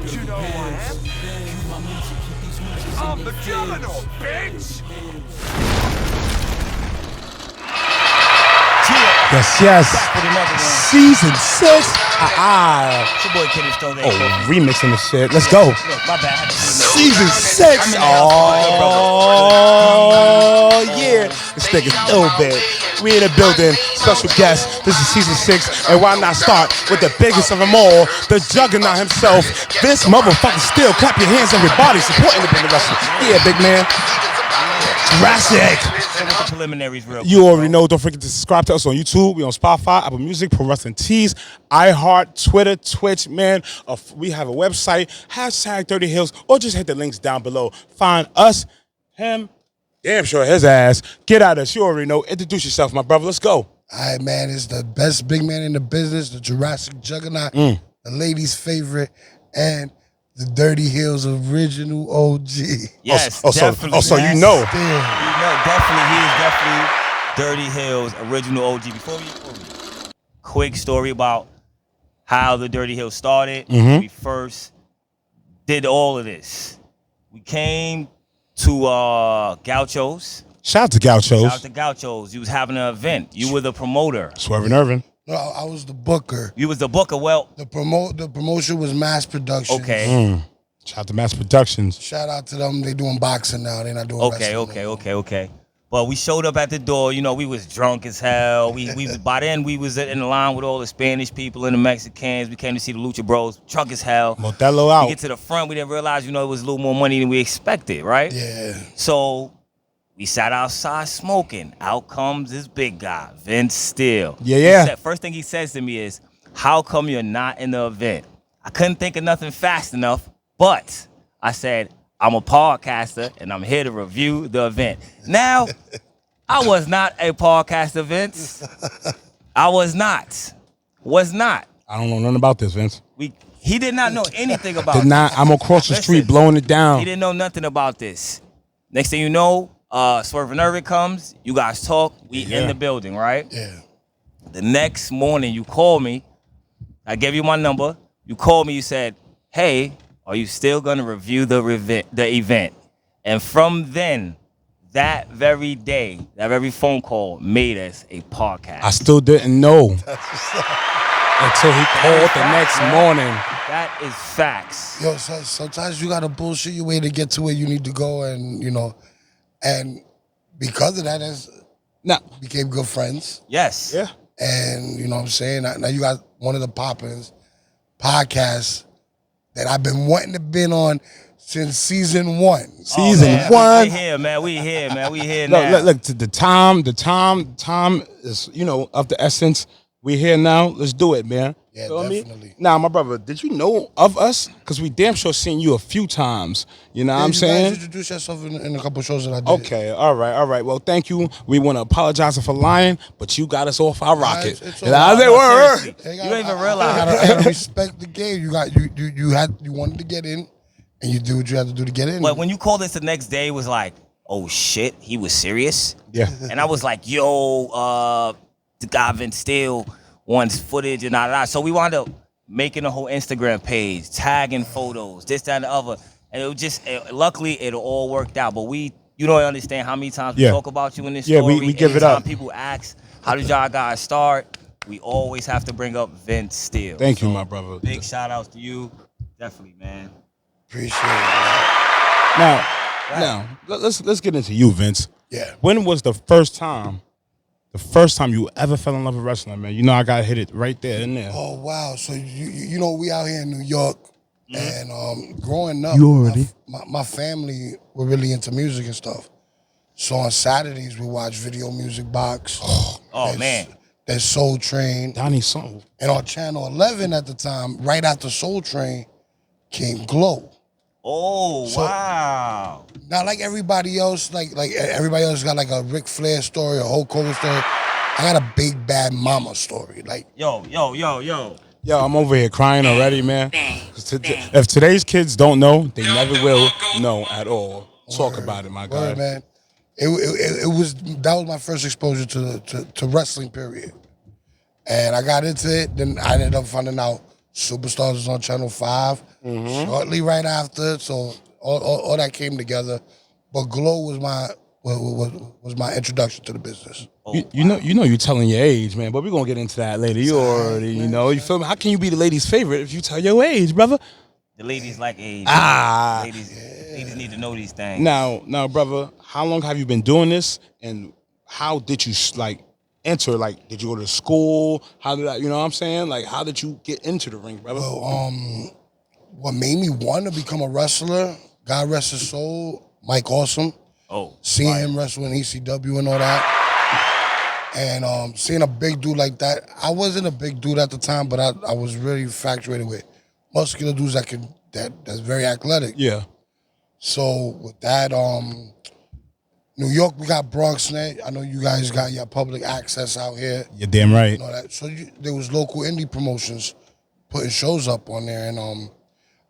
Don't you know who I am? I'm the Juggernaut, bitch! Yes. Season 6. It's your boy Kenny Stone. Remixing the shit. Let's go. Look, my bad. Season 6. Yeah. This nigga's ill big. We in the building. Special guest. This is season 6. And why not start with the biggest of them all, the Juggernaut himself, Vince motherfucking Steele. Clap your hands, everybody, supporting the wrestling. Yeah, big man. Jurassic. With the preliminaries real quick, You already know. Don't forget to subscribe to us on YouTube. We on Spotify, Apple Music, Pro Wrestling Tees, iHeart, Twitter, Twitch. Man, we have a website. # DirtyHeelz, or just hit the links down below. Find us, him, damn sure his ass. Get out of us. You already know. Introduce yourself, my brother. Let's go. All right, man. It's the best big man in the business, the Jurassic Juggernaut, the ladies' favorite, and the Dirty Heelz original OG. Yes, definitely. So you know. Definitely, he is definitely Dirty Heelz, original OG. Before we quick story about how the Dirty Heelz started. We first did all of this. We came to Gaucho's. Shout out to Gaucho's. Shout out to Gaucho's. You was having an event. You were the promoter. Swerving Irvin. No, I was the booker. You was the booker. Well, the promotion was Mass Production. Okay. Shout out to Mass Productions. Shout out to them. They doing boxing now. They not doing wrestling. Okay. But we showed up at the door. You know, we was drunk as hell. By then we was in the line with all the Spanish people and the Mexicans. We came to see the Lucha Bros. Drunk as hell. Modelo out. We get to the front. We didn't realize, it was a little more money than we expected, right? Yeah. So we sat outside smoking. Out comes this big guy, Vince Steele. Yeah. First thing he says to me is, "How come you're not in the event?" I couldn't think of nothing fast enough, but I said, "I'm a podcaster, and I'm here to review the event." Now, I was not a podcaster, Vince. I was not. I don't know nothing about this, Vince. He did not know anything about Did not. I'm across the street blowing it down. He didn't know nothing about this. Next thing you know, Swerving Irvin comes. You guys talk. We in the building, right? Yeah. The next morning, you call me. I gave you my number. You called me. You said, "Hey, are you still gonna review the event?" And from then, that very day, that very phone call made us a podcast. I still didn't know until he called the next morning. That is facts. Yo, so sometimes you gotta bullshit your way to get to where you need to go, and and because of that, became good friends. Yes. Yeah. And you know what I'm saying? Now you got one of the poppins podcasts that I've been wanting to be on since season 1. Season 1. We here, man. We here now. Look, the time is, of the essence. We here now. Let's do it, man. Yeah, Feel definitely. Me? Now, my brother, did you know of us? Because we damn sure seen you a few times. You know what I'm saying? You guys introduced yourself in a couple shows that I did. Okay, all right. Well, thank you. We want to apologize for lying, but you got us off our rocket. It's And I said, word. You don't even realize. I gotta respect the game. You wanted to get in, and you do what you had to do to get in. But when you called us the next day, it was like, oh shit, he was serious? Yeah. And I was like, yo, the guy Vince Steele wants footage and all that. So we wound up making a whole Instagram page, tagging photos, this, that, and the other. And it was just, luckily, it all worked out. But you don't understand how many times we talk about you in this story. Yeah, we give it up. People ask, how did y'all guys start? We always have to bring up Vince Steele. Thank you, my brother. Big shout outs to you. Definitely, man. Appreciate it, man. Now, let's get into you, Vince. Yeah. When was the first time you ever fell in love with wrestling, man? I got hit it right there and there. Oh, wow. So, we out here in New York, and growing up, my family were really into music and stuff. So on Saturdays, we watch Video Music Box. Man. There's Soul Train. Donnie Soul. And on Channel 11 at the time, right after Soul Train, came Glow. Oh, wow. Not like everybody else, like everybody else got like a Ric Flair story, a Hulk Hogan story. I got a Big Bad Mama story. Like, yo. Yo, I'm over here crying already, man. If today's kids don't know, they never will know at all. Talk about it, my guy. Man. That was my first exposure to wrestling, period. And I got into it, then I ended up finding out Superstars was on Channel 5 shortly right after. So all that came together. But Glow was my introduction to the business. You know you're telling your age, man, but we're gonna get into that later. You already, you feel me? How can you be the lady's favorite if you tell your age, brother? The ladies like age. Ladies need to know these things. Now, brother, how long have you been doing this, and how did you enter? Like, did you go to school? How did you know what I'm saying? Like, how did you get into the ring, brother? Well, what made me want to become a wrestler, God rest his soul, Mike Awesome. Seeing him wrestle in ECW and all that. And seeing a big dude like that. I wasn't a big dude at the time, but I was really infatuated with muscular dudes that's very athletic. Yeah. So with that, New York, we got Bronx Net. I know you guys got your public access out here. You're damn right. So there was local indie promotions putting shows up on there, and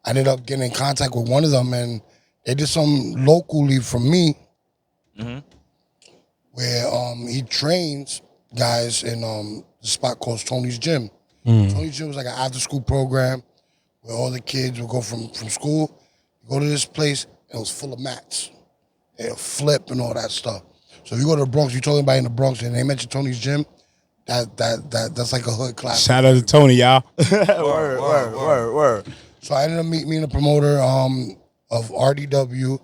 I ended up getting in contact with one of them, and they did some locally for me, where he trains guys in the spot called Tony's Gym. Tony's Gym was like an after-school program where all the kids would go from school, go to this place, and it was full of mats. They'll flip and all that stuff. So if you go to the Bronx, you told anybody in the Bronx and they mention Tony's Gym, that's like a hood class. Shout out to Tony, y'all. Word. So I ended up meeting the promoter of RDW,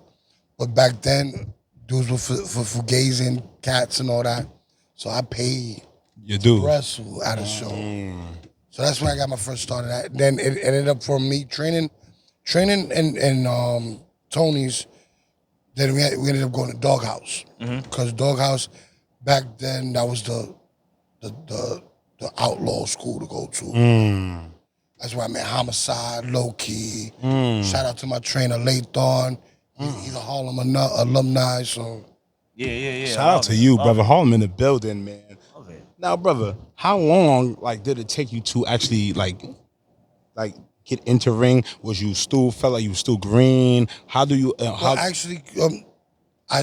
but back then dudes were for gazing cats and all that. So I paid to wrestle at a show. So that's when I got my first start at that. Then it ended up for me training in Tony's. Then we ended up going to Doghouse because Doghouse back then that was the outlaw school to go to. That's where I met Homicide, Low Key. Shout out to my trainer Lathan. He's a Harlem alumni. So yeah. Shout out to you, brother. Harlem in the building, man. Now, brother, how long did it take you to actually get into ring? Was you still felt like you were still green? How do you? Actually, I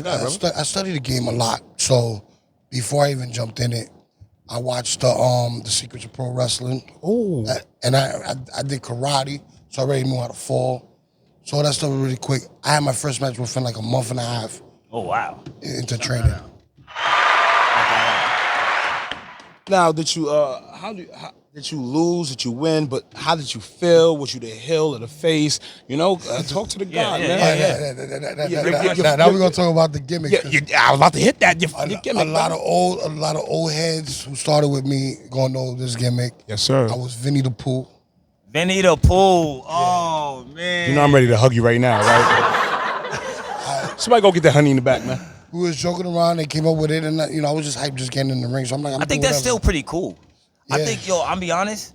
studied the game a lot. So before I even jumped in it, I watched the Secrets of Pro Wrestling. Oh, and I did karate, so I already knew how to fall. So all that stuff was really quick. I had my first match within like a month and a half. Oh wow! Into training. Now, did you did you lose? Did you win? But how did you feel? Was you the heel or the face? Talk to the guy, man. Now we're gonna talk about the gimmick. I was about to hit that. Your gimmick. A lot of old heads who started with me gonna know this gimmick. Yes, sir. I was Vinny the Pooh. Vinny the Pooh. Oh man. I'm ready to hug you right now, right? Somebody go get that honey in the back, man. We was joking around. They came up with it, and I was just hyped, just getting in the ring. So I'm like, I think that's still pretty cool. Yeah. I think, I'll be honest.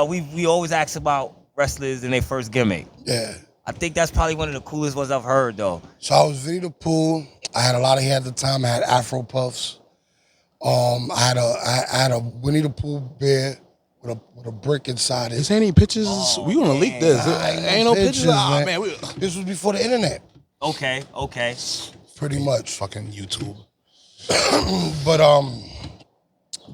We always ask about wrestlers in their first gimmick. Yeah. I think that's probably one of the coolest ones I've heard, though. So I was Vinny the Pooh. I had a lot of hair at the time. I had Afro puffs. I had a Winnie the Pooh bear with a brick inside it. Is there any pictures? We gonna leak this. Ain't no pictures. Man. This was before the internet. Okay. Pretty much. Fucking YouTube. But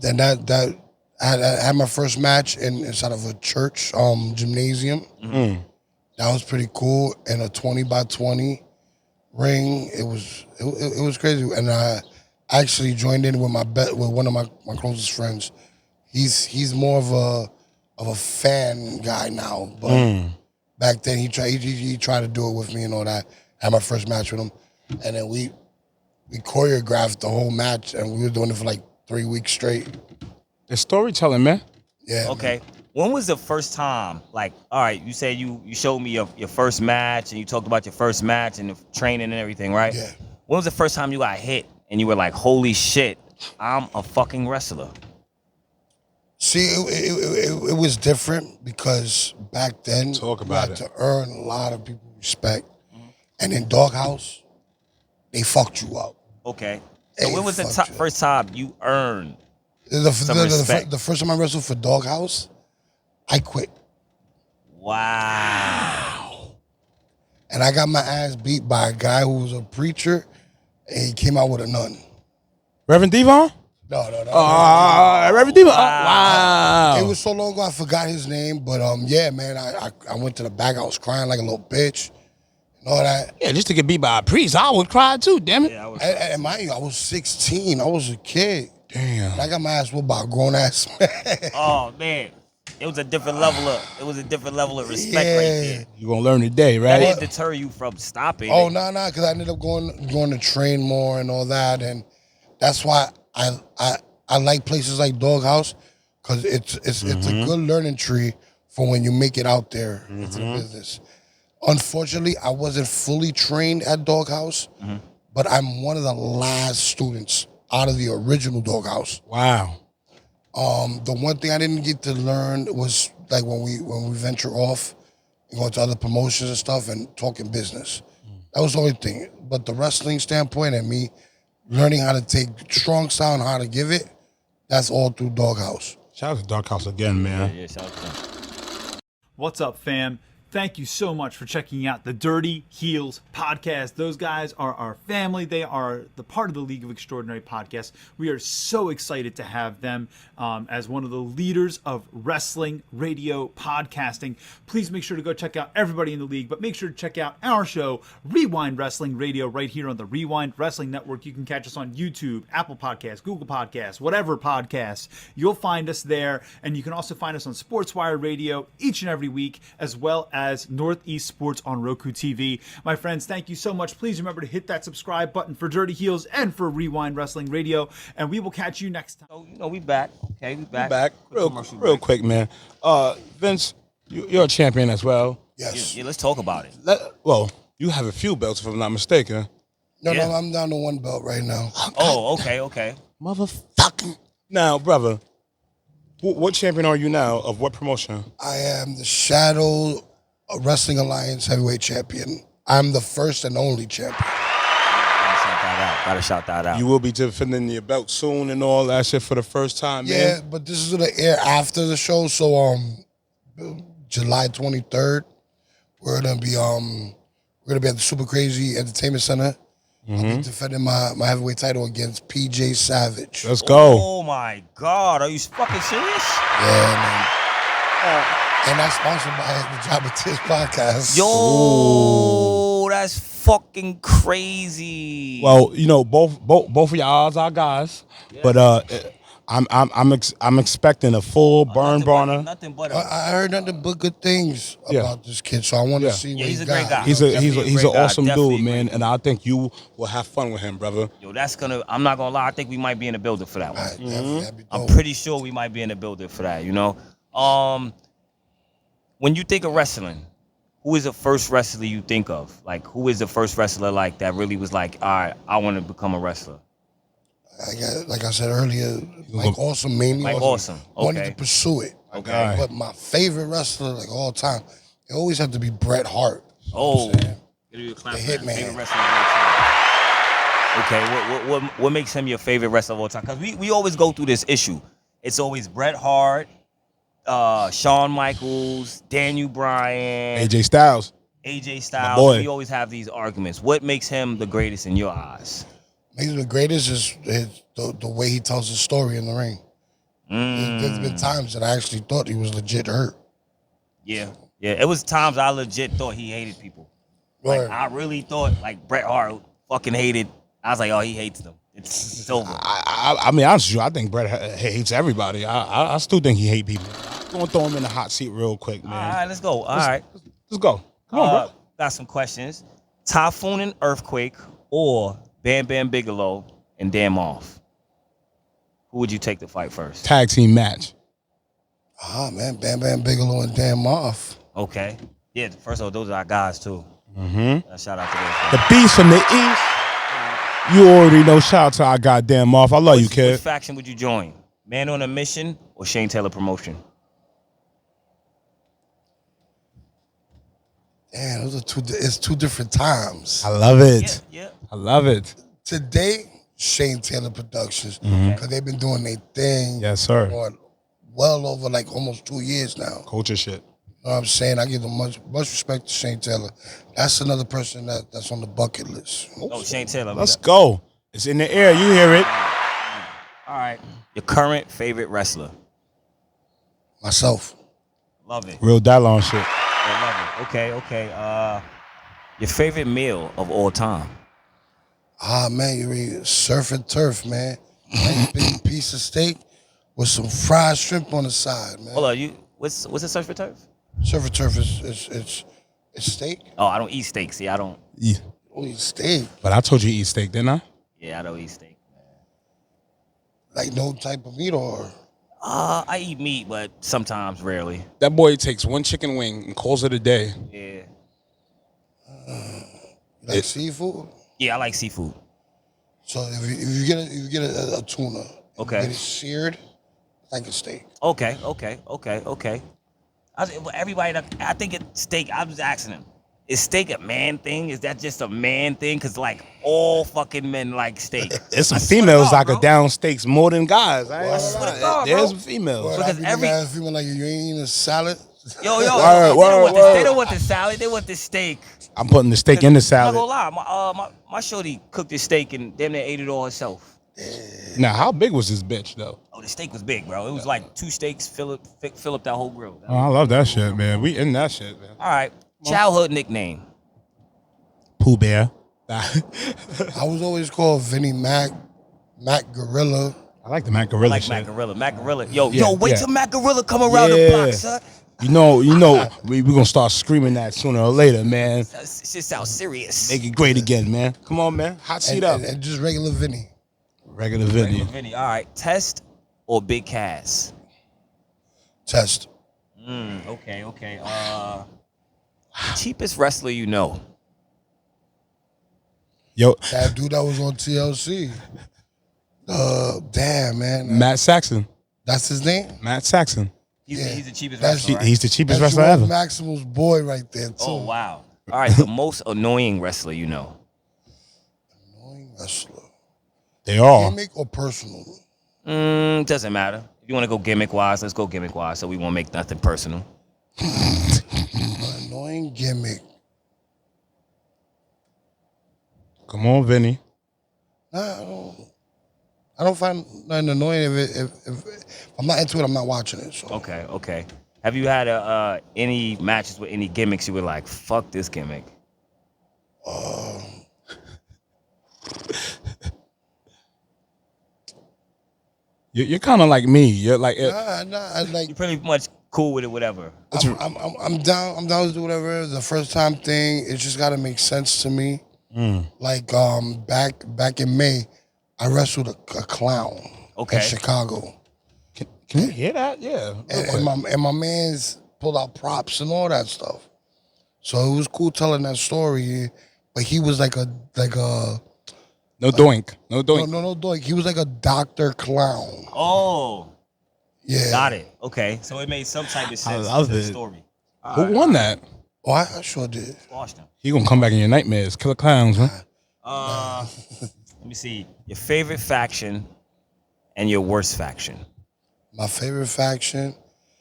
then that I had my first match inside of a church gymnasium. That was pretty cool. In a 20x20 ring. It was crazy. And I actually joined in with one of my closest friends. He's more of a fan guy now, but back then he tried to do it with me and all that. I had my first match with him. And then we choreographed the whole match, and we were doing it for like 3 weeks straight. It's storytelling, man. Yeah. Okay. When was the first time? Like, all right, you said you showed me your first match, and you talked about your first match and the training and everything, right? Yeah. When was the first time you got hit and you were like, holy shit, I'm a fucking wrestler? See, it was different because back then you had to earn a lot of people's respect. And in Doghouse, they fucked you up. Okay. So when was the first time you earned some respect? The first time I wrestled for Doghouse, I quit. Wow. And I got my ass beat by a guy who was a preacher, and he came out with a nun. Reverend Devon? No. Everything. Wow. It was so long ago I forgot his name, but yeah, man, I went to the back. I was crying like a little bitch and all that. Yeah, just to get beat by a priest, I would cry too. Damn it. Yeah, And mind you, I was 16. I was a kid. Damn. And I got my ass whooped by a grown ass man. Oh man, it was a different level of respect right there. You gonna learn today, That right? didn't deter you from stopping. Oh no, because I ended up going to train more and all that, and that's why I like places like Doghouse, because it's a good learning tree for when you make it out there into the business. Unfortunately, I wasn't fully trained at Doghouse, but I'm one of the last students out of the original Doghouse. Wow. The one thing I didn't get to learn was like when we venture off and go to other promotions and stuff and talking business. That was the only thing. But the wrestling standpoint and me learning how to take strong style and how to give it, that's all through Doghouse. Shout out to Doghouse again, man. Yeah, shout out to them. What's up, fam? Thank you so much for checking out the Dirty Heelz podcast. Those guys are our family. They are the part of the League of Extraordinary podcast. We are so excited to have them as one of the leaders of wrestling radio podcasting. Please make sure to go check out everybody in the league, but make sure to check out our show, Rewind Wrestling Radio, right here on the Rewind Wrestling Network. You can catch us on YouTube, Apple Podcasts, Google Podcasts, whatever podcasts. You'll find us there, and you can also find us on SportsWire Radio each and every week, as well as Northeast Sports on Roku TV. My friends, thank you so much. Please remember to hit that subscribe button for Dirty Heelz and for Rewind Wrestling Radio, and we will catch you next time. So, we back. Okay, we back. Back real quick, man. Vince, you're a champion as well. Yes. Yeah, let's talk about it. Well, you have a few belts, if I'm not mistaken. No, Yeah. I'm down to one belt right now. Oh, okay. Motherfucking. Now, brother, what champion are you now of what promotion? I am the Shadow Wrestling Alliance heavyweight champion. I'm the first and only champion. Gotta shout that out. You will be defending your belt soon and all that shit for the first time, Yeah, man. but this is gonna air after the show, so July 23rd, we're gonna be at the Super Crazy Entertainment Center. I'll be defending my heavyweight title against PJ Savage. Let's go. Oh my God, are you fucking serious? Yeah, man. And that's sponsored by the Job of Tish podcast. Yo, that's fucking crazy. Well, both of y'all are guys, but I'm expecting a full burn burner. Nothing but I heard nothing but good things about this kid, so I want to see what he's he a great got. guy. He's Definitely an a great guy. awesome Definitely dude, a man, great and I think you will have fun with him, brother. Yo, I'm not gonna lie, I think we might be in the building for that one. Right, definitely, that'd be I'm dope. pretty sure we might be in the building for that, When you think of wrestling, who is the first wrestler you think of? Like, who is the first wrestler like that really was like, all right, I want to become a wrestler? Like I said earlier, Mike Awesome, mainly. Mike Awesome, Wanted okay. to pursue it. Okay. But my favorite wrestler, like all time, it always had to be Bret Hart. Oh, The Hitman. Hitman. Favorite wrestler of all time. Okay, what makes him your favorite wrestler of all time? Because we always go through this issue. It's always Bret Hart, Shawn Michaels, Daniel Bryan, AJ Styles. AJ My Styles. boy. We always have these arguments. What makes him the greatest in your eyes? Makes him the greatest is the way he tells his story in the ring. There's been times that I actually thought he was legit hurt. Yeah. It was times I legit thought he hated people. Like, Word. I really thought, like, Bret Hart fucking hated. I was like, oh, he hates them. It's over. I mean, honestly, I think Bret hates everybody. I still think he hates people. I'm gonna throw him in the hot seat real quick, man. All right, let's go. All right. Let's go. Come on, bro. Got some questions. Typhoon and Earthquake or Bam Bam Bigelow and Damn Off? Who would you take to fight first? Tag team match. Man, Bam Bam Bigelow and Dan Off. Okay. Yeah, first of all, those are our guys, too. Shout out to those guys. The Beast from the East. You already know. Shout out to our goddamn off. I love you, Which kid. faction would you join? Man on a Mission or Shane Taylor Promotion? Damn, those are two different times. I love it. Yeah. I love it. Today, Shane Taylor Productions, because they've been doing their thing. Yes, sir. For well over like almost 2 years now. Culture shit. You know what I'm saying? I give them much respect to Shane Taylor. That's another person that's on the bucket list. Oh, Shane Taylor. Let's go. It's in the air. You hear it. All right. Your current favorite wrestler. Myself. Love it. Real Dallon shit. I love it. Okay. Your favorite meal of all time. Man, you read surf and turf, man. Nice big piece of steak with some fried shrimp on the side, man. Hold on, what's the surf and turf? Surf and turf is steak. Oh, I don't eat steak. See, I don't. Yeah. Oh, steak. But I told you to eat steak, didn't I? Yeah, I don't eat steak. Like no type of meat or? I eat meat, but sometimes, rarely. That boy takes one chicken wing and calls it a day. Yeah. Like seafood? Yeah, I like seafood. So if you get a tuna, Okay. you get it seared like a steak. Okay. Everybody, I think it's steak. I was asking him, is steak a man thing? Is that just a man thing? Because, like, all fucking men like steak. There's some I swear to females God, that bro. could down steaks more than guys. I swear to God, There's bro. some females. Well, Because I be the mad female like you ain't eating a salad. Yo, Word, they word. don't want the salad. They want the steak. I'm putting the steak in the I'm not salad. gonna lie. My shorty cooked the steak and damn near ate it all herself. Now, how big was this bitch, though? Oh, the steak was big, bro. It was like 2 steaks, fill up that whole grill. Oh, I love that shit, man. We in that shit, man. All right. Childhood nickname. Pooh Bear. I was always called Vinnie Mac Gorilla. I like the Mac Gorilla Like shit. Mac Gorilla. Yo, Yeah, wait yeah. till Mac Gorilla come around the block, son. You know, we gonna start screaming that sooner or later, man. That shit sounds serious. Make it great again, man. Come on, man. Hot seat up. And just regular Vinny. Regular Vinny. Vinny. All right. Test or Big Cass? Test. Okay. Cheapest wrestler you know? Yo, That dude that was on TLC. Damn, man. Matt Saxon. That's his name? Matt Saxon. He's the cheapest That's- wrestler, right? He's the cheapest That's wrestler ever. Maximal's boy right there, too. Oh, wow. All right. The most annoying wrestler you know? Annoying wrestler. They all. Gimmick or personal? Doesn't matter. If you want to go gimmick-wise, let's go gimmick-wise so we won't make nothing personal. Annoying gimmick. Come on, Vinny. Nah, I don't find nothing annoying if I'm not into it, I'm not watching it. So. Okay. Have you had any matches with any gimmicks you were like, fuck this gimmick? You're kind of like me. You're like, Nah, like You're pretty much cool with it, whatever. I'm down. I'm down to do whatever. It's a first time thing. It just got to make sense to me. Like back in May, I wrestled a clown. Okay. In Chicago, can you hear that? Yeah. and my man's pulled out props and all that stuff. So it was cool telling that story. But he was like a No doink. No doink. no doink. He was like a doctor clown. Oh, Yeah. got it. Okay, so it made some type of sense love to the it. story. Who won that? Oh, I sure did. Squashed him. He gonna come back in your nightmares. Killer clowns, huh? Let me see. Your favorite faction and your worst faction, My favorite faction.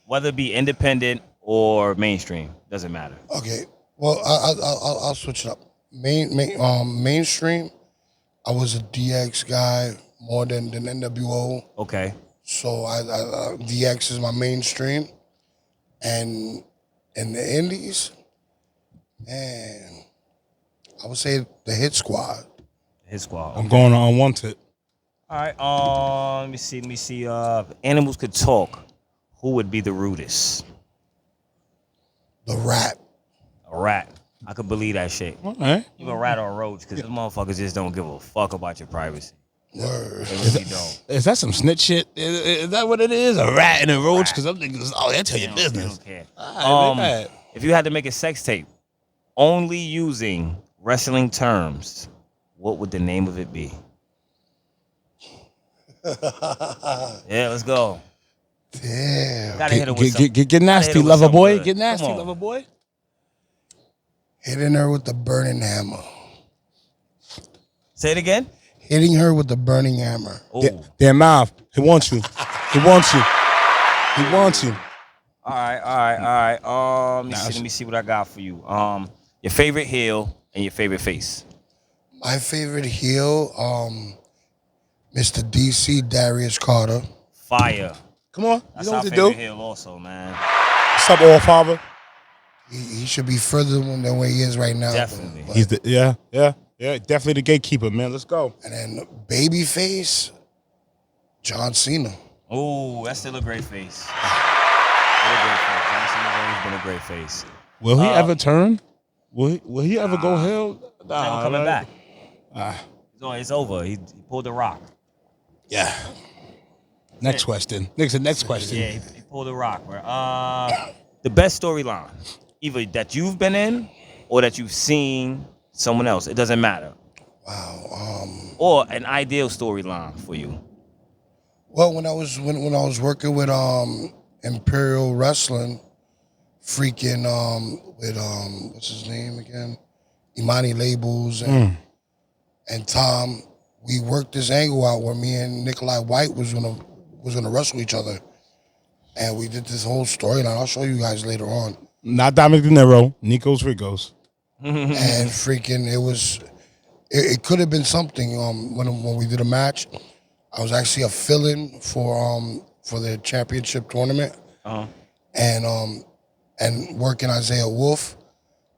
whether it be independent or mainstream, doesn't matter. Okay. Well, I'll switch it up. Mainstream. I was a DX guy more than NWO. Okay. So I DX is my mainstream, and in the indies, man, I would say the Hit Squad. His squad. I'm going on Unwanted. All right. Let me see. If animals could talk, who would be the rudest? The Rat. A rat. I could believe that shit. All right. You a rat or a roach, because those motherfuckers just don't give a fuck about your privacy. Word. They really don't. Is that some snitch shit? Is that what it is? A rat and a roach? Because I'm thinking, oh, they tell They your don't- business. They don't care. All right, If you had to make a sex tape only using wrestling terms, what would the name of it be? Yeah, let's go. Damn. Gotta hit it with some. Get hit nasty, it with lover something boy. good. Get nasty, Come on. lover boy. Hitting her with the burning hammer. Say it again. Hitting her with the burning hammer. Oh, Their mouth. He wants you. He wants you. He wants you. all right. Let me see what I got for you. Your favorite heel and your favorite face. My favorite heel, Mr. DC Darius Carter. Fire. Come on, That's you know our what to favorite do. heel also, man. What's up, all father? He should be further than where he is right now. Definitely. He's the definitely the gatekeeper, man. Let's go. And then Babyface, John Cena. Oh, that's still a great face. Still a great face. John Cena's always been a great face. Will he ever turn? Will he ever go heel? He's never coming back. It's over. He pulled the rock. Yeah. Next question. Next question. Yeah, he pulled the rock, bro. The best storyline, either that you've been in or that you've seen someone else. It doesn't matter. Wow. Or an ideal storyline for you. Well, when I was working with Imperial Wrestling, freaking with what's his name again? Imani Labels and Tom, we worked this angle out where me and Nikolai White was gonna wrestle each other. And we did this whole storyline. I'll show you guys later on. Not Dominic De Niro, Nikos Rigos. And freaking it could have been something when we did a match. I was actually a fill-in for the championship tournament. And working Isaiah Wolf.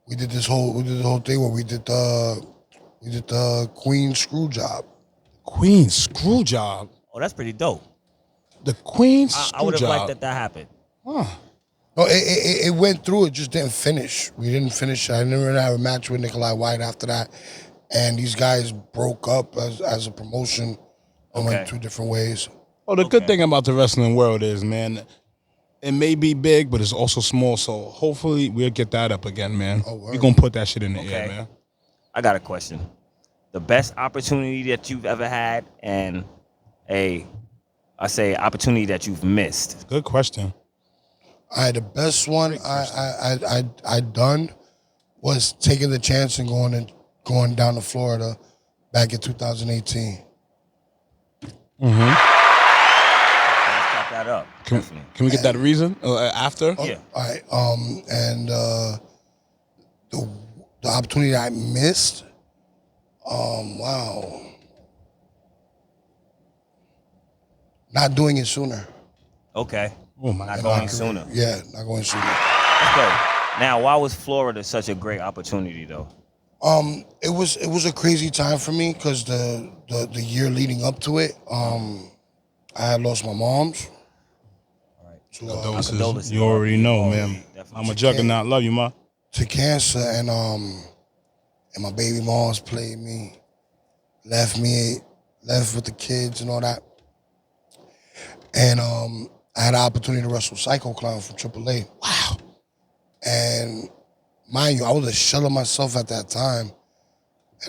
We did this whole thing where we did the Queen screw job. Queen screw job. Oh, that's pretty dope. The Queen I screw would have job. liked that happened. No, it went through. It just didn't finish. We didn't finish. I didn't really have a match with Nikolai White after that. And these guys broke up as a promotion and went two different ways. Oh, the good thing about the wrestling world is, man, it may be big, but it's also small. So hopefully we'll get that up again, man. We're going to put that shit in the air, man. I got a question. The best opportunity that you've ever had and opportunity that you've missed. Good question. The best one I done was taking the chance and going down to Florida back in 2018. Let's top that up. Can we get that reason after? Yeah. All right. And the opportunity I missed. Wow. Not doing it sooner. Okay. Oh my Not God. going sooner. Yeah, not going sooner. Let's go. Now, why was Florida such a great opportunity, though? It was a crazy time for me because the year leading up to it, I had lost my mom's. All right. Condolences. Condolences. You already know, man. Definitely. I'm a juggernaut. Love you, ma. To cancer, and my baby moms played me, left with the kids and all that. And I had an opportunity to wrestle Psycho Clown from AAA. Wow. And mind you, I was a shell of myself at that time.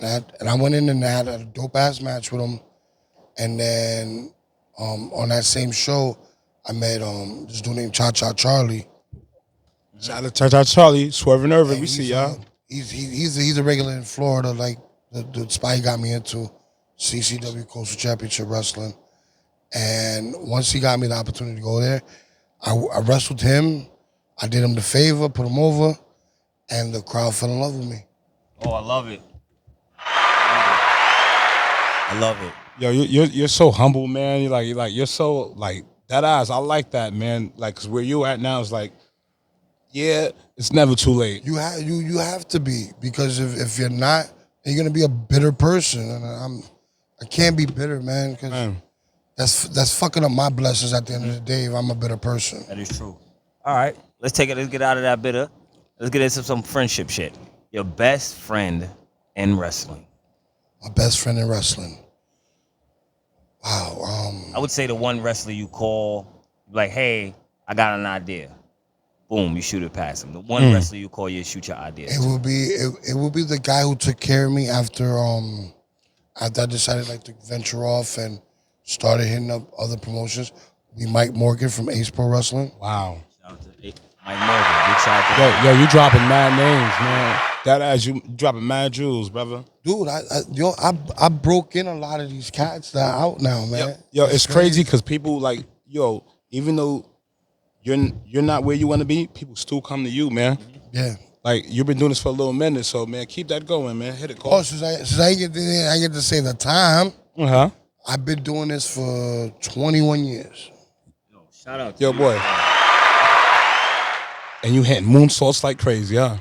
And I went in and I had a dope-ass match with him. And then on that same show, I met this dude named Cha-Cha Charlie. Shout out to Charlie, Swerving Irvin. We see y'all. He's a regular in Florida, like the spot he got me into, CCW Coastal Championship Wrestling. And once he got me the opportunity to go there, I wrestled him. I did him the favor, put him over, and the crowd fell in love with me. Oh, I love it. I love it. Yo, you're so humble, man. You're so like that ass. I like that, man. Like, cause where you at now is like, yeah, it's never too late. You have to be, because if you're not, you're gonna be a bitter person, and I can't be bitter, man, because that's fucking up my blessings at the end of the day if I'm a bitter person. That is true. All right, let's get out of that bitter. Let's get into some friendship shit. Your best friend in wrestling. My best friend in wrestling. Wow. I would say the one wrestler you call, like, hey, I got an idea. Boom, you shoot it past him. The one wrestler you call, you shoot your idea. It will be the guy who took care of me after I decided like to venture off and started hitting up other promotions. Be Mike Morgan from Ace Pro Wrestling. Wow. Shout out to Mike Morgan. Big shout out to Yo, you dropping mad names, man. That ass, you dropping mad jewels, brother. Dude, I broke in a lot of these cats that are out now, man. Yo, it's crazy because people like, yo, even though you're not where you want to be, people still come to you, man. Yeah. Like, you've been doing this for a little minute, so man, keep that going, man. Hit it, Oh, call. since I get to say the time, I've been doing this for 21 years. Yo, shout out to Yo, you. boy. And you hitting moonsaults like crazy, huh?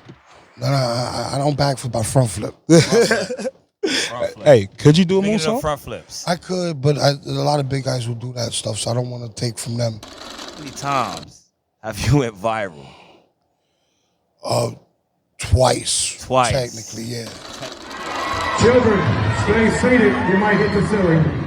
No, I don't backflip, I front flip. Front flip. Hey, could you do a Look at them moonsault? front flips. I could, but there's a lot of big guys who do that stuff, so I don't want to take from them. How many times have you went viral? Twice. Twice. Technically, yeah. Children, stay seated. You might hit the ceiling.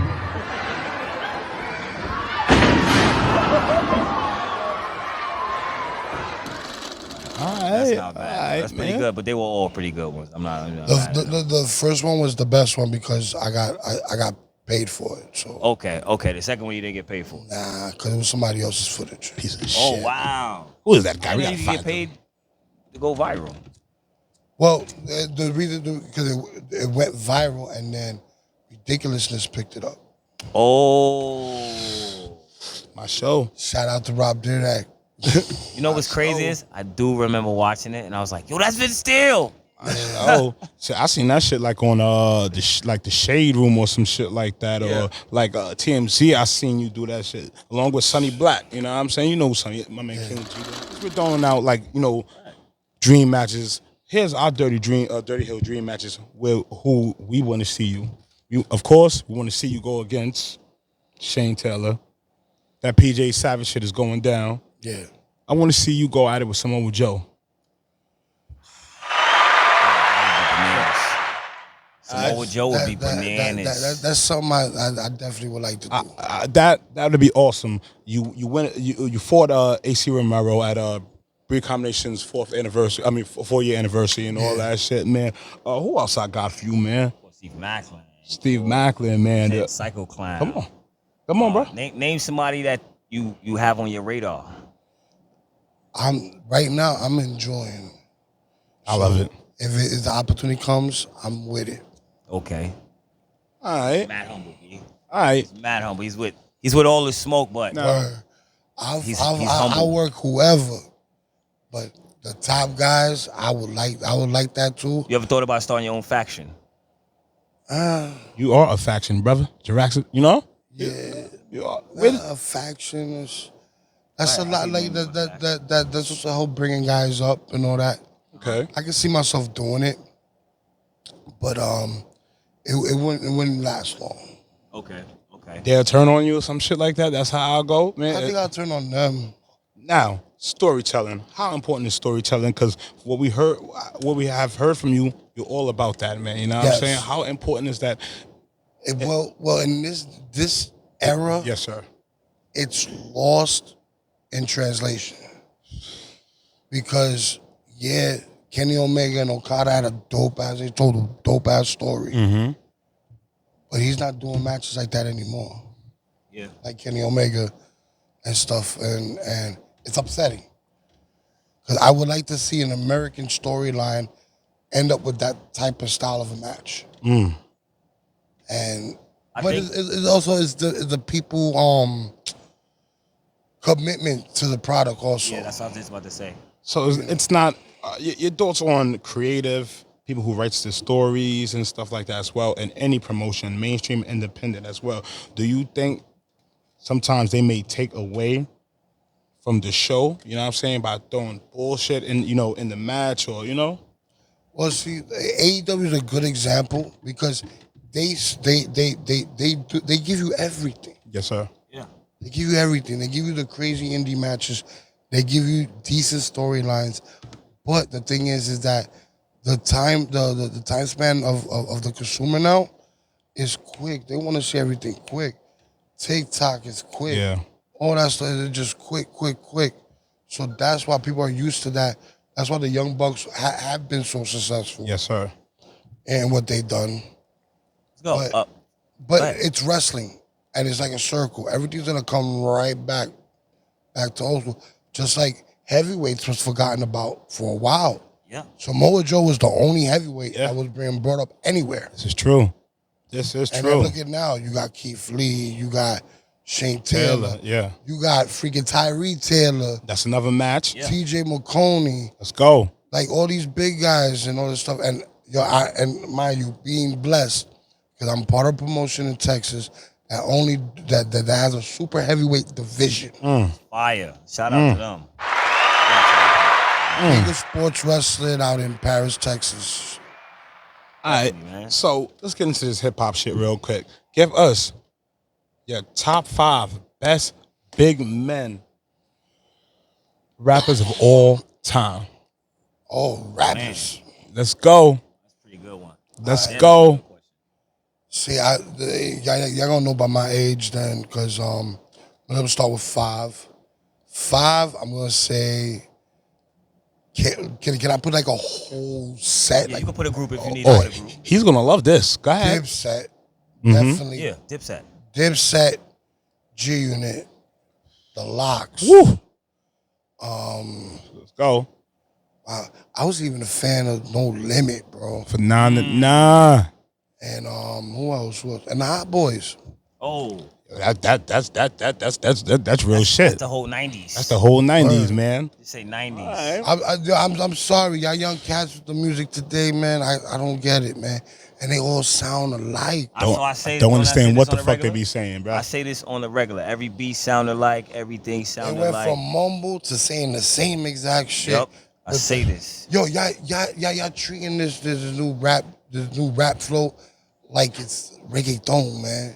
That's not bad. That's pretty good, but they were all pretty good ones. I'm not mad at them. The first one was the best one because I got paid for it. So Okay. The second one you didn't get paid for. nah, because it was somebody else's footage. Piece of Oh shit. wow. Who is that guy? I We didn't gotta even get find him. paid to go viral. Well, the reason because it went viral and then Ridiculousness picked it up. Oh. My show. Shout out to Rob Dyrdek. You know what's crazy is I do remember watching it and I was like, yo, that's Vince Steele. Oh, shit, I seen that shit like on the Shade Room or some shit like that, Yeah. or like TMZ. I seen you do that shit along with Sonny Black. You know what I'm saying? You know Sonny, my man King G. We're throwing out like dream matches. Here's our Dirty Hill dream matches where who we want to see you. Of course, we want to see you go against Shane Taylor. That PJ Savage shit is going down. Yeah. I want to see you go at it with Samoa Joe. Samoa Joe would be bananas. That's something I definitely would like to do. That would be awesome. You fought AC Romero at Breed Combination's 4-year anniversary and all that shit, man. Who else I got for you, man? Steve Macklin. Steve Macklin, man. Said Psycho Clown. Come on, bro. Name somebody that you have on your radar. Right now I'm enjoying. I love it. If the opportunity comes, I'm with it. Okay. All right. Mad humble, B. All right. He's mad humble. He's with all the smoke, but he's humble. I work whoever, but the top guys, I would like that too. You ever thought about starting your own faction? You are a faction, brother. Jurassic, you know? Yeah. You are. A faction is that's a lot like that's just to help bringing guys up and all that. Okay. I can see myself doing it, but it wouldn't last long. Okay. They'll turn on you or some shit like that. That's how I'll go, man. I think I'll turn on them. Now, storytelling. How important is storytelling? Because what we have heard from you, you're all about that, man. You know what I'm saying? How important is that? Well, in this era, Yes, sir. it's lost in translation because Kenny Omega and Okada had they told a dope ass story, but he's not doing matches like that anymore. Yeah. Like Kenny Omega and stuff, and it's upsetting because I would like to see an American storyline end up with that type of style of a match. And it's also the people commitment to the product also. Yeah, that's what I was just about to say. So it's not your thoughts on creative people who writes the stories and stuff like that as well, and any promotion, mainstream, independent as well. Do you think sometimes they may take away from the show? You know what I'm saying, by throwing bullshit in in the match or Well, see, AEW is a good example because they give you everything. Yes, sir. Yeah. They give you everything. They give you the crazy indie matches. They give you decent storylines. But the thing is that the time span of the consumer now is quick. They want to see everything quick. TikTok is quick. Yeah. All that stuff is just quick. So that's why people are used to that. That's why the Young Bucks have been so successful. Yes, sir. And what they've done. Let's go. But it's wrestling, and it's like a circle. Everything's gonna come right back to old school. Just like heavyweights was forgotten about for a while. Yeah. Samoa Joe was the only heavyweight that was being brought up anywhere. This is true. This is And true. then look at now, you got Keith Lee, you got Shane Taylor, yeah. you got freaking Tyree Taylor, That's another match. Yeah. TJ McConey, Let's go. like all these big guys and all this stuff. And and mind you, being blessed because I'm part of promotion in Texas, that has a super heavyweight division. Fire. Shout out to them. Biggest sports wrestling out in Paris, Texas. All right, so let's get into this hip hop shit real quick. Give us your top 5 best big men rappers of all time. Oh, rappers. Let's go. That's a pretty good one. Let's go. See, y'all gonna know by my age then, because I'm gonna start with 5. 5, I'm gonna say. Can I put like a whole set? Yeah, like, you can put a group if you need Oh, to put a group. he's gonna love this. Go ahead. Dipset, definitely. Yeah, Dipset. Dipset, G Unit, The Locks. Woo. Let's go. I was even a fan of No Limit, bro. Nah. And who else? And the Hot Boys. Oh, That's real shit. the whole 90s. That's the whole 90s, man. You say 90s. I'm sorry, y'all young cats with the music today, man. I don't get it, man. And they all sound alike. So I say Don't when I say understand this what on the fuck they regular, be saying, bro. I say this on the regular. Every beat sounded like, everything They sounded went like. from mumble to saying the same exact shit. Yep. I say this. Yo, y'all treating this new rap flow like it's reggaeton, man.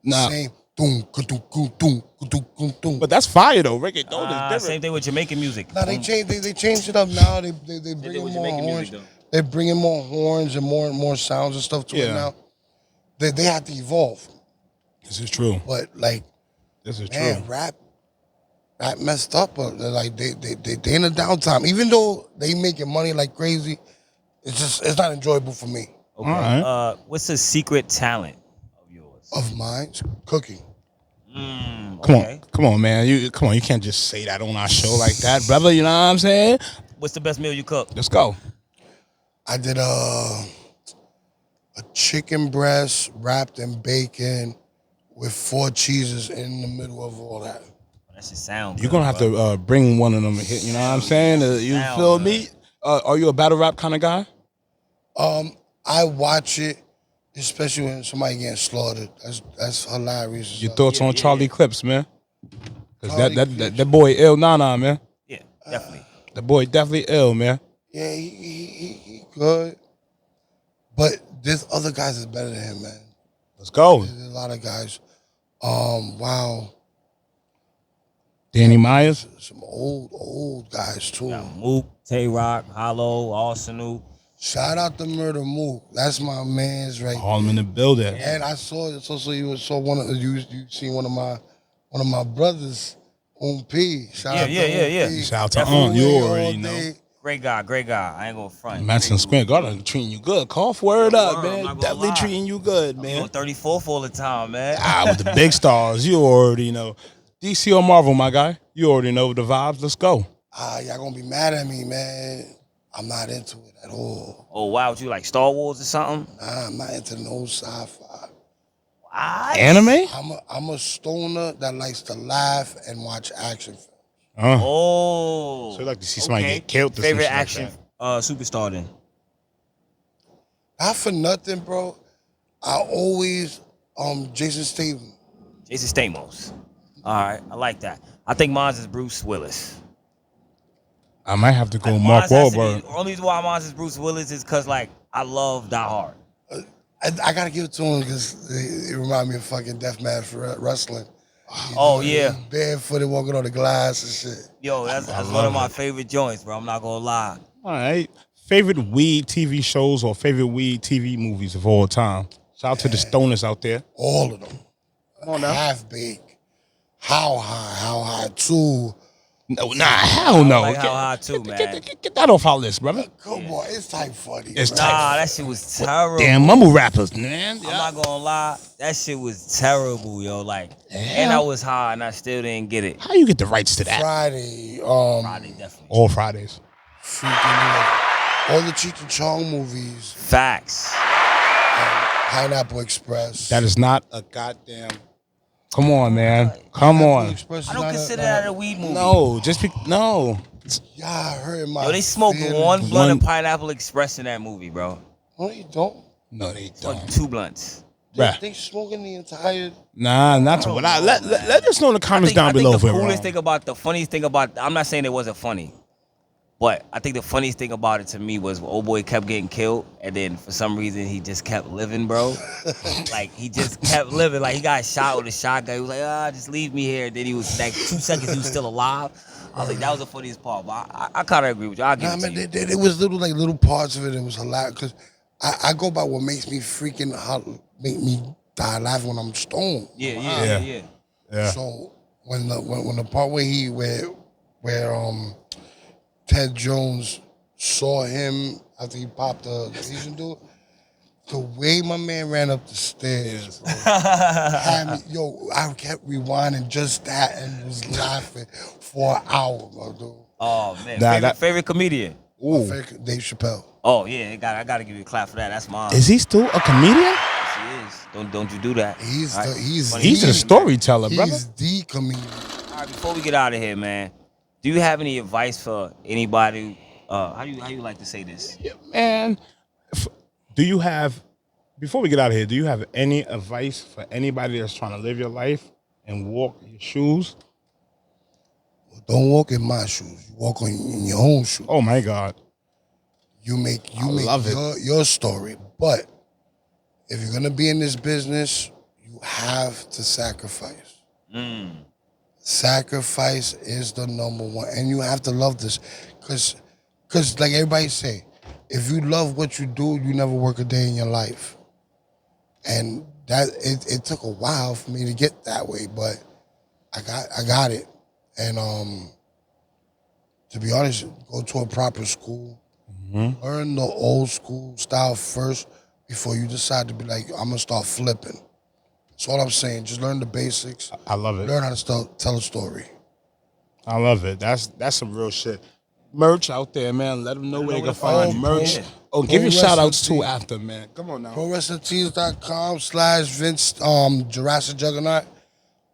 Nah. Same. Doom, ka-doom, ka-doom, ka-doom, ka-doom. But that's fire though. Reggaeton is different. Same thing with Jamaican music. Now they changed it up now. They bring in with more Jamaican horns. music, though. They're bringing more horns and more sounds and stuff to it Yeah. now. They have to evolve. This is true. But like, This is man, true. rap messed up. But like they in a downtime. Even though they making money like crazy, it's not enjoyable for me. Okay. All right. What's a secret talent of yours? Of mine, cooking. Come on, man. You can't just say that on our show like that, brother. You know what I'm saying? What's the best meal you cook? Let's go. I did a chicken breast wrapped in bacon with 4 cheeses in the middle of all that. That should sound You're good, gonna have bro. to bring one of them. You know what I'm saying? You Sound feel good. me? Are you a battle rap kind of guy? I watch it, especially when somebody getting slaughtered. That's hilarious. Your thoughts on Charlie Clips, man? Because Charlie that boy ill, nah, man. Yeah, definitely. That boy definitely ill, man. Yeah, he good. But there's other guys that's better than him, man. Let's go. There's a lot of guys. Wow. Danny Myers. Some old guys too. Mook, Tay-Rock, Hollow, Arsenal. Shout out to Murder Mook. That's my man's right. Harlem in the building. And I saw it. So you saw you seen one of my brothers, P. Shout out to Yeah. Shout out to Definitely. You already know. Great guy. I ain't gonna front. Madison Square Garden treating you good. Cough word up, I'm man. not gonna Definitely lie. treating you good, I'm man. on 34th all the time, man. With the big stars, you already know. DC or Marvel, my guy. You already know the vibes. Let's go. Y'all gonna be mad at me, man. I'm not into it at all. Oh wow, what you like Star Wars or something? Nah, I'm not into no sci-fi. What? Anime? I'm a stoner that likes to laugh and watch action films. Oh. So you like to see somebody get killed or some Favorite shit like action superstar then? Not for nothing, bro. I always Jason Statham. Jason Stamos. All right, I like that. I think mine is Bruce Willis. I might have to go Like, Mark mine has to be- Wahlberg. Only reason why mine is Bruce Willis is because like I love Die Hard. I gotta give it to him because it reminds me of fucking deathmatch wrestling. Oh yeah, Barefooted walking on the glass and shit. yo, that's one of my favorite joints, bro. I'm not gonna lie. All right. Favorite weed TV shows or favorite weed TV movies of all time? Shout out to the stoners out there. All of them. Come on now. Half Baked. How High 2. No, hell no. like How High too, man. Get that off our list, brother. Come on, it's type funny. It's bro. type. Nah, that shit was terrible. Damn mumble rappers, man. I'm not gonna lie, that shit was terrible, yo. Like, and I was high and I still didn't get it. How you get the rights to that? Friday. Friday, definitely. All Fridays. Freaking all the Cheech and Chong movies. Facts. Pineapple Express. That is not a goddamn. Come on, man. Come Pineapple on. Express is I don't not consider not that a weed movie. No, no. Y'all hurt my Yo, they smoked feelings. one blunt of Pineapple Express in that movie, bro. No, you don't. No, they Like don't. 2 blunts. Bruh. They smoking the entire. Nah, not to what I let us know in the comments down below. I if think we're the coolest wrong. thing about the funniest thing about I'm not saying it wasn't funny, but I think the funniest thing about it to me was when old boy kept getting killed, and then for some reason he just kept living, bro. Like he just kept living. Like he got shot with a shotgun. He was like, just leave me here. And then he was like 2 seconds he was still alive. I was like, that was the funniest part. But I kind of agree with you. I'll give it to you. It was little parts of it. It was hilarious because I go by what makes me make me die laughing when I'm stoned. Yeah. So when the part where Ted Jones saw him after he popped the Asian dude, the way my man ran up the stairs, had me, I kept rewinding just that and was laughing for an hour, bro, dude. Oh man, favorite comedian. Ooh. Dave Chappelle. Oh yeah, I gotta give you a clap for that. That's mine. Is he still a comedian? Yes, he is. Don't you do that. He's a storyteller, brother. He's the comedian. All right, before we get out of here, man, do you have any advice for anybody? How you like to say this? Yeah, man. Before we get out of here, do you have any advice for anybody that's trying to live your life and walk your shoes? Don't walk in my shoes. You walk in your own shoes. Oh my God. You make your story. But if you're gonna be in this business, you have to sacrifice. Sacrifice is the number one, and you have to love this, cause like everybody say, if you love what you do, you never work a day in your life. And that it took a while for me to get that way, but I got it. And to be honest, go to a proper school, learn the old school style first before you decide to be like, I'm gonna start flipping. That's all I'm saying. Just learn the basics. I love it. Learn how to tell a story. I love it. That's some real shit. Merch out there, man. Let them know where they can find merch. Oh, give your shout outs too after, man. Come on now. ProWrestlingTees.com/Vince Jurassic Juggernaut.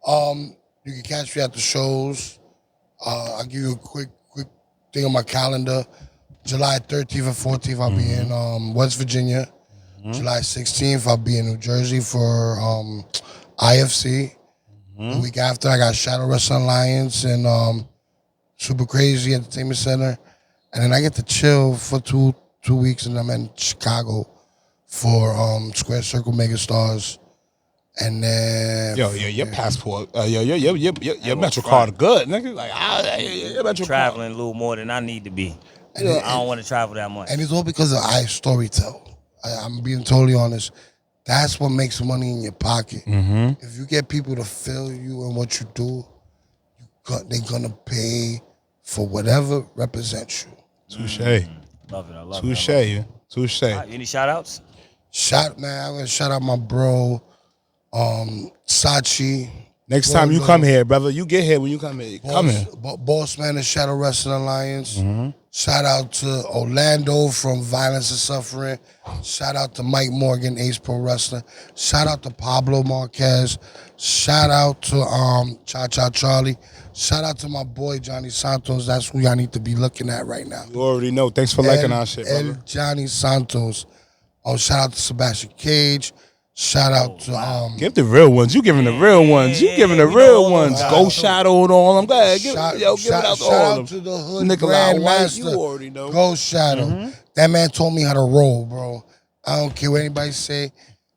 You can catch me at the shows. I'll give you a quick thing on my calendar. July 13th and 14th, I'll be in West Virginia. July 16th, I'll be in New Jersey for IFC. The week after, I got Shadow Wrestling Alliance and Super Crazy Entertainment Center. And then I get to chill for two weeks, and I'm in Chicago for Square Circle Megastars. And then your passport, your Metro card good, nigga. Like your Metro traveling a little more than I need to be. I don't want to travel that much. And it's all because of I storytell. I'm being totally honest. That's what makes money in your pocket. If you get people to feel you and what you do, they're gonna pay for whatever represents you. Touche. Love it. I love Touche. it. Touche. Any shout outs? I'm gonna shout out my bro, Sachi. Next time you come here, brother, you get here when you come here. Come here. Boss man of Shadow Wrestling Alliance. Shout out to Orlando from Violence and Suffering. Shout out to Mike Morgan, Ace Pro Wrestling. Shout out to Pablo Marquez. Shout out to Cha Cha Charlie. Shout out to my boy Johnny Santos. That's who y'all need to be looking at right now. You already know. Thanks for liking our shit, brother. And Johnny Santos. Shout out to Sebastian Cage. Shout out to give the real ones. You giving the real ones. You giving the real ones. Ghost Shadow and all. I'm glad. Give it out to all of them. Shout out to the Hood Nikolai White. Grandmaster. You already know. Ghost Shadow. That man told me how to roll, bro. I don't care what anybody say.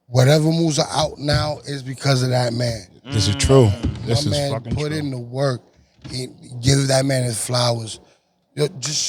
Whatever moves are out now is because of that man. This is true. This My is man fucking put true. in the work. He give that man his flowers. Just